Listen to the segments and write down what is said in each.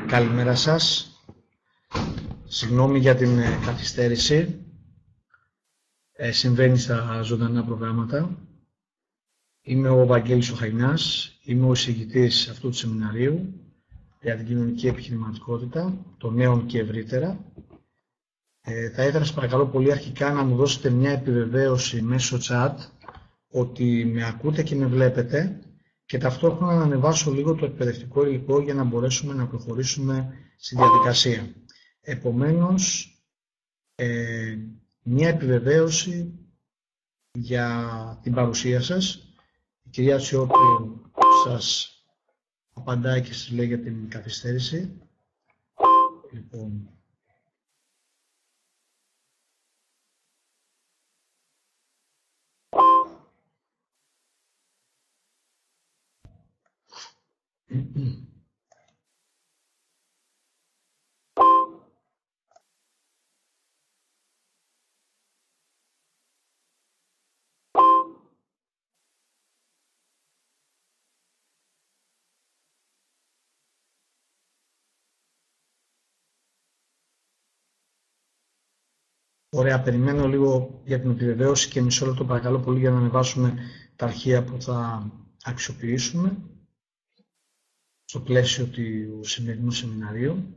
Καλημέρα σας. Συγγνώμη για την καθυστέρηση. Συμβαίνει στα ζωντανά προγράμματα. Είμαι ο Βαγγέλης ο Χαϊνάς. Είμαι ο εισηγητής αυτού του σεμιναρίου για την κοινωνική επιχειρηματικότητα, των νέων και ευρύτερα. Θα ήθελα σας παρακαλώ πολύ αρχικά να μου δώσετε μια επιβεβαίωση μέσω chat ότι με ακούτε και με βλέπετε και ταυτόχρονα να ανεβάσω λίγο το εκπαιδευτικό υλικό για να μπορέσουμε να προχωρήσουμε στη διαδικασία. Επομένως, μια επιβεβαίωση για την παρουσία σας. Η κυρία Τσιόπου σας απαντάει και σας λέει για την καθυστέρηση. Λοιπόν, ωραία, περιμένω λίγο για την επιβεβαίωση και μισό λεπτό παρακαλώ πολύ για να ανεβάσουμε τα αρχεία που θα αξιοποιήσουμε στο πλαίσιο του σημερινού σεμιναρίου.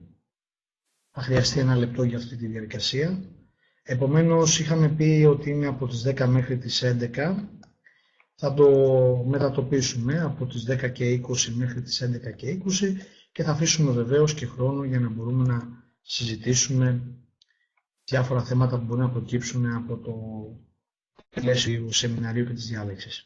Θα χρειαστεί ένα λεπτό για αυτή τη διαδικασία. Επομένως, είχαμε πει ότι είναι από τις 10 μέχρι τις 11. Θα το μετατοπίσουμε από τις 10 και 20 μέχρι τις 11 και 20 και θα αφήσουμε βεβαίως και χρόνο για να μπορούμε να συζητήσουμε διάφορα θέματα που μπορεί να προκύψουν από το πλαίσιο του σεμιναρίου και της διάλεξης.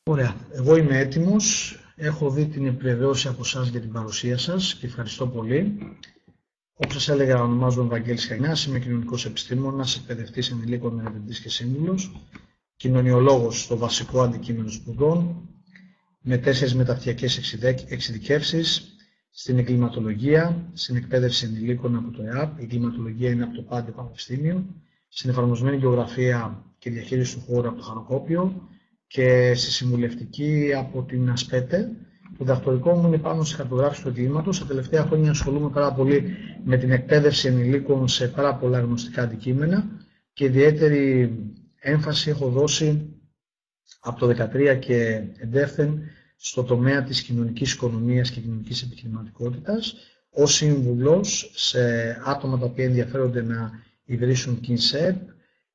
Ωραία, εγώ είμαι έτοιμος. Έχω δει την επιβεβαίωση από εσάς για την παρουσία σας και ευχαριστώ πολύ. Όπως σας έλεγα, ονομάζομαι Βαγγέλης Χαϊνάς, είμαι κοινωνικός επιστήμονας, εκπαιδευτής ενηλίκων, ερευνητής και σύμβουλος, κοινωνιολόγος στο βασικό αντικείμενο σπουδών, με 4 μεταπτυχιακές εξειδικεύσεις στην εγκληματολογία, στην εκπαίδευση ενηλίκων από το ΕΑΠ, η εγκληματολογία είναι από το Πάντε Πανεπιστήμιο, στην εφαρμοσμένη γεωγραφία και διαχείριση του χώρου από το Χαροκόπιο και στη συμβουλευτική από την ΑΣΠΕΤΕ. Το διδακτορικό μου είναι πάνω στη χαρτογράφηση του εγκλήματος. Τα τελευταία χρόνια ασχολούμαι πάρα πολύ με την εκπαίδευση ενηλίκων σε πάρα πολλά γνωστικά αντικείμενα και ιδιαίτερη έμφαση έχω δώσει από το 2013 και εντεύθεν στο τομέα της κοινωνικής οικονομίας και κοινωνικής επιχειρηματικότητας ως σύμβουλος σε άτομα τα οποία ενδιαφέρονται να ιδρύσουν ΚΙΝΣΕΠ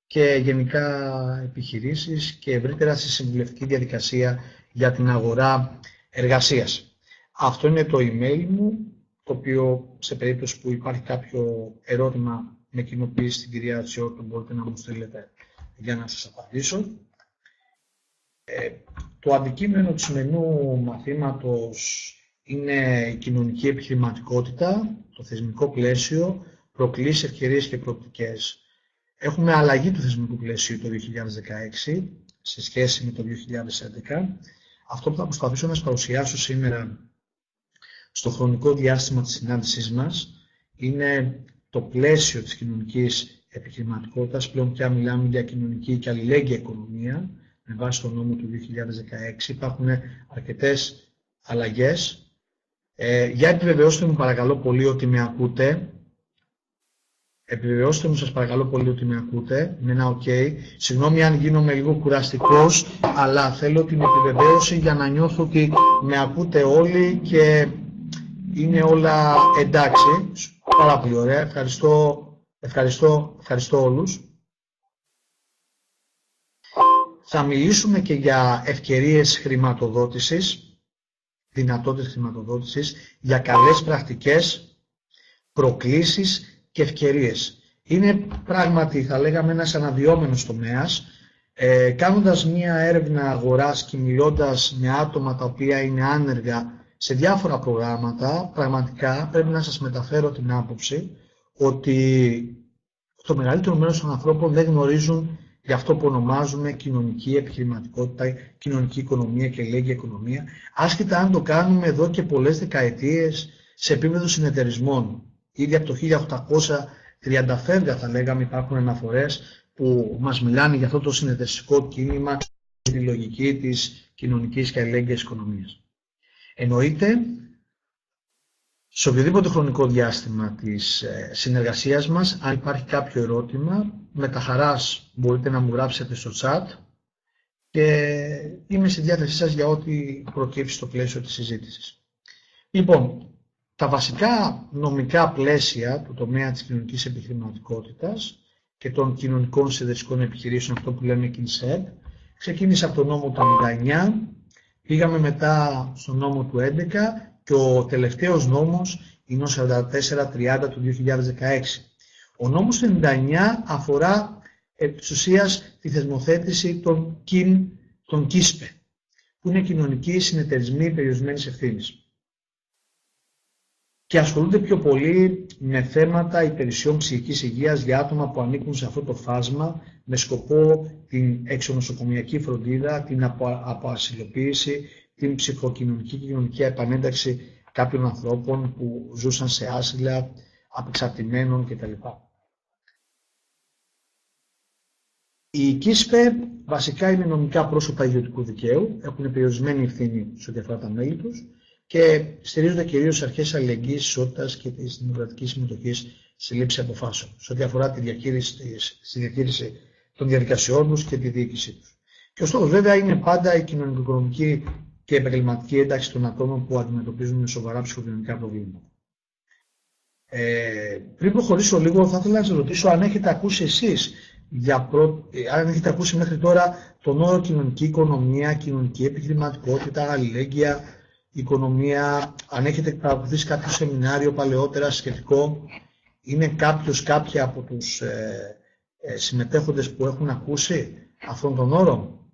και γενικά επιχειρήσεις και ευρύτερα στη συμβουλευτική διαδικασία για την αγορά εργασίας. Αυτό είναι το email μου, το οποίο σε περίπτωση που υπάρχει κάποιο ερώτημα με κοινοποιήσει στην κυρία Τσιόρτου μπορείτε να μου στείλετε για να σας απαντήσω. Το αντικείμενο του σημερινού μαθήματος είναι η κοινωνική επιχειρηματικότητα, το θεσμικό πλαίσιο, προκλήσεις, ευκαιρίες και προοπτικές. Έχουμε αλλαγή του θεσμικού πλαισίου το 2016 σε σχέση με το 2011. Αυτό που θα προσπαθήσω να σας παρουσιάσω σήμερα στο χρονικό διάστημα της συνάντησής μας είναι το πλαίσιο της κοινωνικής επιχειρηματικότητας. Πλέον πια μιλάμε για κοινωνική και αλληλέγγυα οικονομία με βάση τον νόμο του 2016. Υπάρχουν αρκετές αλλαγές. Για επιβεβαιώστε μου παρακαλώ πολύ ότι με ακούτε. Επιβεβαιώστε μου σας παρακαλώ πολύ ότι με ακούτε, με ένα OK. Συγγνώμη αν γίνομαι λίγο κουραστικός, αλλά θέλω την επιβεβαίωση για να νιώθω ότι με ακούτε όλοι και είναι όλα εντάξει. Πάρα πολύ ωραία. Ευχαριστώ όλους. Θα μιλήσουμε και για ευκαιρίες χρηματοδότησης, δυνατότητες χρηματοδότησης, για καλές πρακτικές, προκλήσεις και ευκαιρίες. Είναι πράγματι, θα λέγαμε, ένας αναδυόμενος τομέας. Κάνοντας μία έρευνα αγοράς και μιλώντας με άτομα τα οποία είναι άνεργα σε διάφορα προγράμματα, πραγματικά πρέπει να σας μεταφέρω την άποψη ότι το μεγαλύτερο μέρος των ανθρώπων δεν γνωρίζουν για αυτό που ονομάζουμε κοινωνική επιχειρηματικότητα, κοινωνική οικονομία και λέγει οικονομία, άσχετα αν το κάνουμε εδώ και πολλές δεκαετίες σε επίπεδο συνεταιρισμών. Ήδη από το 1830 φεύγα, θα λέγαμε, υπάρχουν αναφορές που μας μιλάνε για αυτό το συνεταιριστικό κίνημα και τη λογική της κοινωνικής και αλληλέγγυας οικονομίας. Εννοείται, σε οποιοδήποτε χρονικό διάστημα της συνεργασίας μας, αν υπάρχει κάποιο ερώτημα, με τα χαράς μπορείτε να μου γράψετε στο chat και είμαι στη διάθεσή σας για ό,τι προκύψει στο πλαίσιο της συζήτησης. Λοιπόν, τα βασικά νομικά πλαίσια του τομέα της κοινωνικής επιχειρηματικότητας και των κοινωνικών συνεταιριστικών επιχειρήσεων, αυτό που λέμε KINSEP, ξεκίνησε από τον νόμο του 1999, πήγαμε μετά στον νόμο του 11 και ο τελευταίος νόμος είναι ο 4430 του 2016. Ο νόμος του 99 αφορά επί της ουσίας τη θεσμοθέτηση των ΚΙΣΠΕ, που είναι κοινωνικοί συνεταιρισμοί περιορισμένης ευθύνης. Και ασχολούνται πιο πολύ με θέματα υπηρεσιών ψυχικής υγείας για άτομα που ανήκουν σε αυτό το φάσμα, με σκοπό την εξονοσοκομιακή φροντίδα, την αποασυλοποίηση, την ψυχοκοινωνική και κοινωνική επανένταξη κάποιων ανθρώπων που ζούσαν σε άσυλα, απεξαρτημένων κτλ. Οι ΚΙΣΠΕ βασικά είναι νομικά πρόσωπα ιδιωτικού δικαίου, έχουν περιορισμένη ευθύνη σε ό,τι αφορά τα μέλη τους και στηρίζονται κυρίως σε αρχές αλληλεγγύης, ισότητας και της δημοκρατικής συμμετοχής στη λήψη αποφάσεων, σε ό,τι αφορά τη διαχείριση των διαδικασιών τους και τη διοίκησή τους. Και ο στόχος βέβαια είναι πάντα η κοινωνικο-οικονομική και επαγγελματική ένταξη των ατόμων που αντιμετωπίζουν σοβαρά ψυχοκοινωνικά προβλήματα. Πριν προχωρήσω λίγο, θα ήθελα να σας ρωτήσω αν έχετε ακούσει εσείς, αν έχετε ακούσει μέχρι τώρα τον όρο κοινωνική οικονομία, κοινωνική επιχειρηματικότητα, αλληλέγγυα οικονομία, αν έχετε παρακολουθήσει κάποιο σεμινάριο παλαιότερα σχετικό, είναι κάποια από τους συμμετέχοντες που έχουν ακούσει αυτόν τον όρο.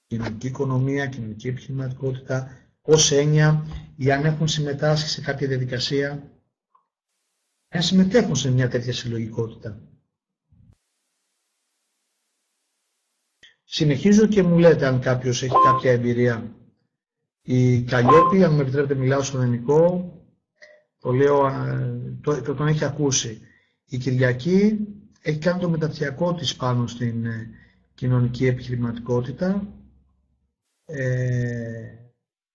Κοινωνική οικονομία, κοινωνική επιχειρηματικότητα, ως έννοια, ή αν έχουν συμμετάσχει σε κάποια διαδικασία, αν συμμετέχουν σε μια τέτοια συλλογικότητα. Συνεχίζω και μου λέτε αν κάποιος έχει κάποια εμπειρία. Η Καλλιόπη, αν με επιτρέπετε μιλάω στο ελληνικό, το λέω, τον έχει ακούσει. Η Κυριακή έχει κάνει το μεταπτυχιακό της πάνω στην κοινωνική επιχειρηματικότητα.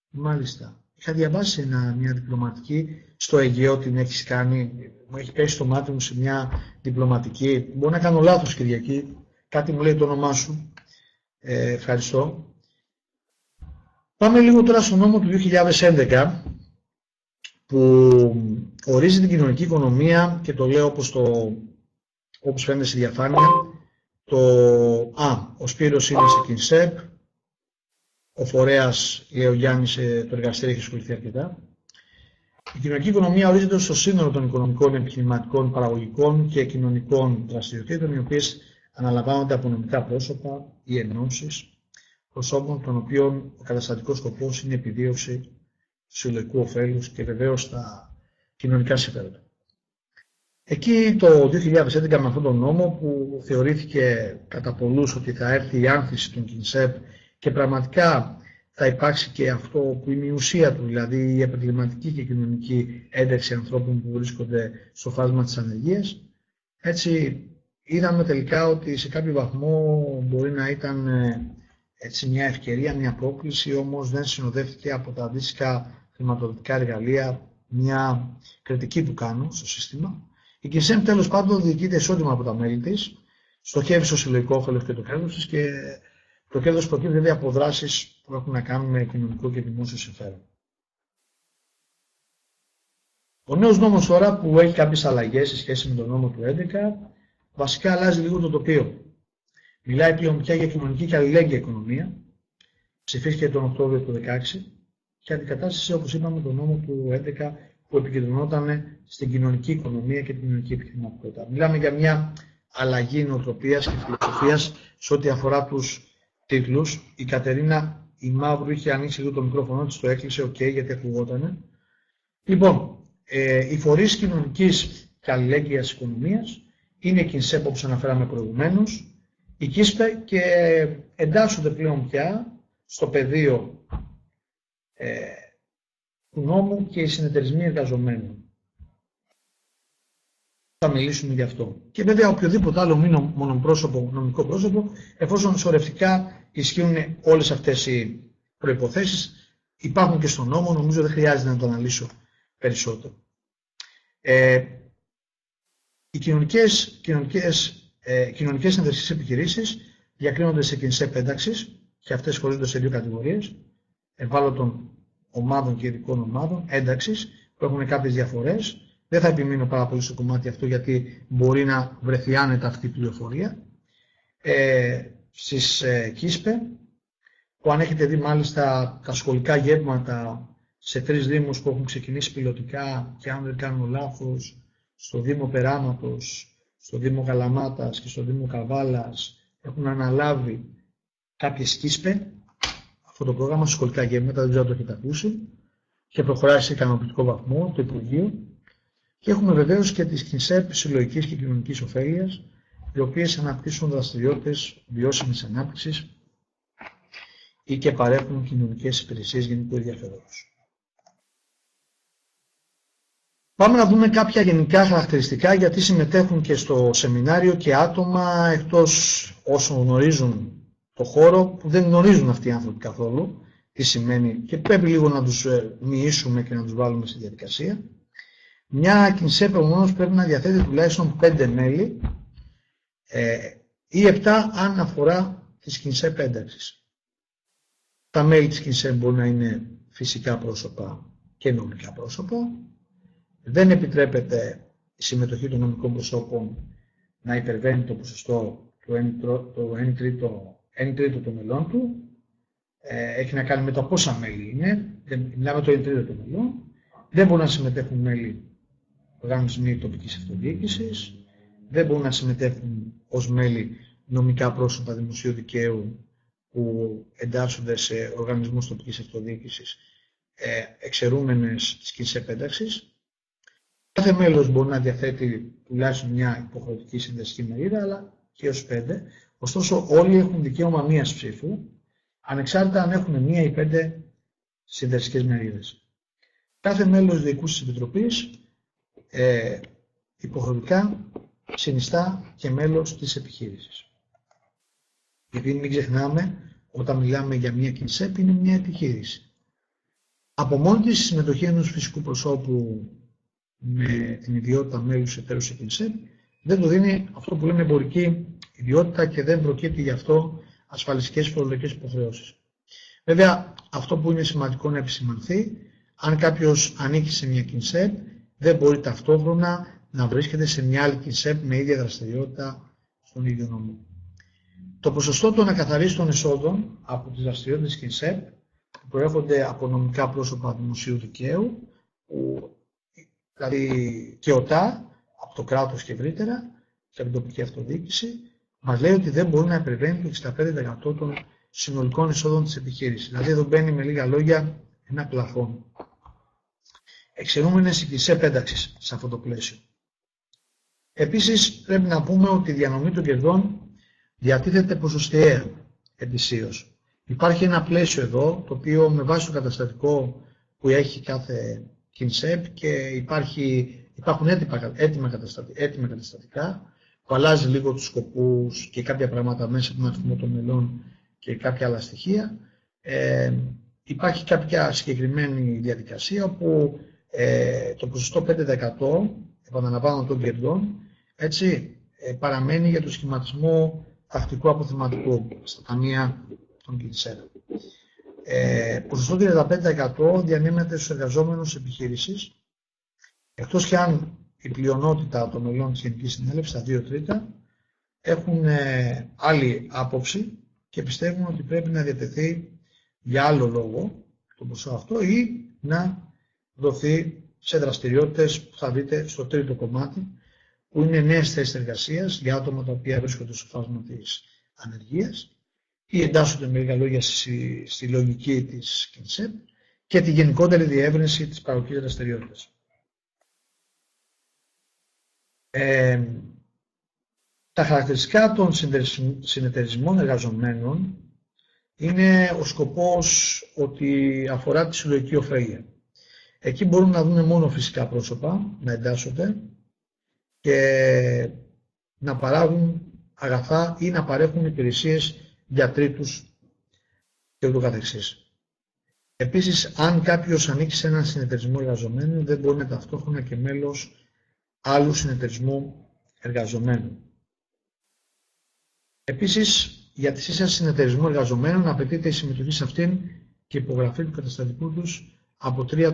Μάλιστα. Είχα διαβάσει μια διπλωματική στο Αιγαίο, την έχεις κάνει, μου έχει πέσει στο μάτι μου σε μια διπλωματική. Μπορεί να κάνω λάθος, Κυριακή, κάτι μου λέει το όνομά σου. Ευχαριστώ. Πάμε λίγο τώρα στο νόμο του 2011 που ορίζει την κοινωνική οικονομία και το λέω όπως φαίνεται στη διαφάνεια. Ο Σπύρος είναι σε KINSEP, ο φορέας, λέει ο Γιάννης, το εργαστήριο έχει ασχοληθεί αρκετά. Η κοινωνική οικονομία ορίζεται στο σύνολο των οικονομικών, επιχειρηματικών, παραγωγικών και κοινωνικών δραστηριοτήτων, οι οποίες αναλαμβάνονται από νομικά πρόσωπα ή ενώσεις προσώπων, των οποίων ο καταστατικός σκοπός είναι η επιδίωξη του συλλογικού ωφέλους και βεβαίως τα κοινωνικά συμφέροντα. Εκεί το 2011 με αυτόν τον νόμο που θεωρήθηκε κατά πολλούς ότι θα έρθει η άνθηση των KINSEP και πραγματικά θα υπάρξει και αυτό που είναι η ουσία του, δηλαδή η επαγγελματική και κοινωνική ένταξη ανθρώπων που βρίσκονται στο φάσμα της ανεργίας. Έτσι είδαμε τελικά ότι σε κάποιο βαθμό μπορεί να ήταν έτσι μια ευκαιρία, μια πρόκληση, όμως δεν συνοδεύτηκε από τα αντίστοιχα χρηματοδοτικά εργαλεία μια κριτική του κάνου στο σύστημα. Η KINSEP τέλος πάντων διοικείται εισόδημα από τα μέλη της, στοχεύει στο συλλογικό όφελος και το κέρδος της και το κέρδος προκύπτει δηλαδή από δράσεις που έχουν να κάνουν με κοινωνικό και δημόσιο συμφέρον. Ο νέος νόμος τώρα που έχει κάποιες αλλαγές σε σχέση με τον νόμο του 2011, βασικά αλλάζει λίγο το τοπίο. Μιλάει πλέον πια για κοινωνική και αλληλέγγυα οικονομία, ψηφίστηκε τον Οκτώβριο του 2016 και αντικατάσταση, όπως είπαμε, τον νόμο του 2011 που επικεντρωνόταν στην κοινωνική οικονομία και την κοινωνική επιχειρηματικότητα. Μιλάμε για μια αλλαγή νοοτροπίας και φιλοσοφίας σε ό,τι αφορά τους τίτλους. Η Κατερίνα η Μαύρου είχε ανοίξει λίγο το μικρόφωνο της, το έκλεισε, γιατί ακουγότανε. Λοιπόν, οι φορείς κοινωνικής και αλληλέγγυας οικονομίας είναι η ΚΙΝΣΕΠ όπως αναφέραμε προηγουμένως, η ΚΙΣΠΕ και εντάσσονται πλέον πια στο πεδίο του νόμου και οι συνεταιρισμοί εργαζομένων. Θα μιλήσουμε γι' αυτό. Και βέβαια οποιοδήποτε άλλο μονοπρόσωπο, νομικό πρόσωπο, εφόσον σωρευτικά ισχύουν όλες αυτές οι προϋποθέσεις, υπάρχουν και στον νόμο, νομίζω δεν χρειάζεται να το αναλύσω περισσότερο. Οι κοινωνικές συνεταιριστικές επιχειρήσεις διακρίνονται σε ΚΙΝΣΕΠ ένταξης και αυτές χωρίζονται σε δύο κατηγορίες, ευάλωτων ομάδων και ειδικών ομάδων ένταξης, που έχουν κάποιες διαφορές. Δεν θα επιμείνω πάρα πολύ στο κομμάτι αυτό, γιατί μπορεί να βρεθεί άνετα αυτή η πληροφορία. Στις ΚΙΣΠΕ, που αν έχετε δει μάλιστα τα σχολικά γεύματα σε 3 δήμους που έχουν ξεκινήσει πιλωτικά και αν δεν κάνω λάθος, στο Δήμο Περάματος, στο Δήμο Καλαμάτας και στο Δήμο Καβάλας, έχουν αναλάβει κάποιες ΚΙΣΠΕ αυτό το πρόγραμμα, σχολικά γεύματα, δεν ξέρω αν το έχετε ακούσει, και προχωράει σε ικανοποιητικό βαθμό το Υπουργείο. Και έχουμε βεβαίως και τις ΚΙΝΣΕΠ συλλογικής και κοινωνικής ωφέλειας, οι οποίες αναπτύσσουν δραστηριότητες βιώσιμης ανάπτυξης ή και παρέχουν κοινωνικές υπηρεσίες γενικού ενδιαφέροντος. Πάμε να δούμε κάποια γενικά χαρακτηριστικά, γιατί συμμετέχουν και στο σεμινάριο και άτομα εκτός όσων γνωρίζουν το χώρο, που δεν γνωρίζουν αυτοί οι άνθρωποι καθόλου τι σημαίνει, και πρέπει λίγο να τους μοιήσουμε και να τους βάλουμε στη διαδικασία. Μια ΚΙΝΣΕΠ όμως πρέπει να διαθέτει τουλάχιστον 5 μέλη ή 7 αν αφορά τις ΚΙΝΣΕΠ ένταξης. Τα μέλη της ΚΙΝΣΕΠ μπορεί να είναι φυσικά πρόσωπα και νομικά πρόσωπα. Δεν επιτρέπεται η συμμετοχή των νομικών προσώπων να υπερβαίνει το ποσοστό του 1 τρίτο των μελών του. Έχει να κάνει με το πόσα μέλη είναι. Μιλάμε το 1 τρίτο των μελών. Δεν μπορούν να συμμετέχουν μέλη οργανισμοί τοπικής αυτοδιοίκησης. Δεν μπορούν να συμμετέχουν ως μέλη νομικά πρόσωπα δημοσίου δικαίου που εντάσσονται σε οργανισμούς τοπικής αυτοδιοίκησης, εξαιρούμενες της ΚΙΝΣΕΠ ένταξης. Κάθε μέλος μπορεί να διαθέτει τουλάχιστον μια υποχρεωτική συνδεσική μερίδα, αλλά και ως 5. Ωστόσο, όλοι έχουν δικαίωμα μίας ψήφου, ανεξάρτητα αν έχουν 1 ή 5 συνδεσικές μερίδες. Κάθε μέλος διοικούσης επιτροπής υποχρεωτικά συνιστά και μέλος της επιχείρησης. Γιατί μην ξεχνάμε, όταν μιλάμε για μια ΚΙΝΣΕΠ, είναι μια επιχείρηση. Από μόνη της η συμμετοχή ενός φυσικού προσώπου με την ιδιότητα μέλους εταίρου σε ΚΙΝΣΕΠ δεν του δίνει αυτό που λέμε εμπορική ιδιότητα και δεν προκύπτει γι' αυτό ασφαλιστικές φορολογικές υποχρεώσεις. Βέβαια, αυτό που είναι σημαντικό να επισημανθεί, αν κάποιος ανήκει σε μια ΚΙΝΣΕΠ, δεν μπορεί ταυτόχρονα να βρίσκεται σε μια άλλη ΚΙΝΣΕΠ με ίδια δραστηριότητα στον ίδιο νόμο. Το ποσοστό των ακαθαρίστων εσόδων από τις δραστηριότητες ΚΙΝΣΕΠ που προέρχονται από νομικά πρόσωπα δημοσίου δικαίου, δηλαδή και ΟΤΑ, από το κράτος και ευρύτερα, και από την τοπική αυτοδιοίκηση, μας λέει ότι δεν μπορεί να υπερβαίνει το 65% των συνολικών εσόδων της επιχείρησης. Δηλαδή εδώ μπαίνει με λίγα λόγια ένα πλαφόν. Εξαιρούμενες οι ΚΙΝΣΕΠ ένταξης σε αυτό το πλαίσιο. Επίσης πρέπει να πούμε ότι η διανομή των κερδών διατίθεται ποσοστιαία ετησίως. Υπάρχει ένα πλαίσιο εδώ, το οποίο με βάση το καταστατικό που έχει κάθε ΚΙΝΣΕΠ και υπάρχουν έτοιμα καταστατικά που αλλάζει λίγο τους σκοπούς και κάποια πράγματα μέσα από τον αριθμό των μελών και κάποια άλλα στοιχεία. Υπάρχει κάποια συγκεκριμένη διαδικασία όπου το ποσοστό 5% επαναλαμβάνω των κερδών παραμένει για το σχηματισμό τακτικού αποθεματικού στα ταμεία των ΚΙΝΣΕΠ. Ποσοστό 35% διανέμεται στους εργαζόμενους επιχείρησης, εκτός και αν η πλειονότητα των μελών της Γενικής Συνέλευσης, τα 2 τρίτα, έχουν άλλη άποψη και πιστεύουν ότι πρέπει να διατεθεί για άλλο λόγο το ποσό αυτό ή να δοθεί σε δραστηριότητες που θα δείτε στο τρίτο κομμάτι, που είναι νέες θέσεις εργασίας για άτομα τα οποία βρίσκονται στο φάσμα της ανεργίας ή εντάσσονται με λίγα λόγια στη λογική της ΚΙΝΣΕΠ και τη γενικότερη διεύρυνση της παροχής δραστηριότητας. Τα χαρακτηριστικά των συνεταιρισμών εργαζομένων είναι ο σκοπός ότι αφορά τη συλλογική ωφέλεια. Εκεί μπορούν να δουν μόνο φυσικά πρόσωπα, να εντάσσονται και να παράγουν αγαθά ή να παρέχουν υπηρεσίες για τρίτους και ούτω καθεξής. Επίσης, αν κάποιος ανήκει σε έναν συνεταιρισμό εργαζομένων, δεν μπορεί να είναι ταυτόχρονα και μέλος άλλου συνεταιρισμού εργαζομένων. Επίσης, για τη σύσταση συνεταιρισμού εργαζομένων απαιτείται η συμμετοχή σε αυτήν και η υπογραφή του καταστατικού τους από 3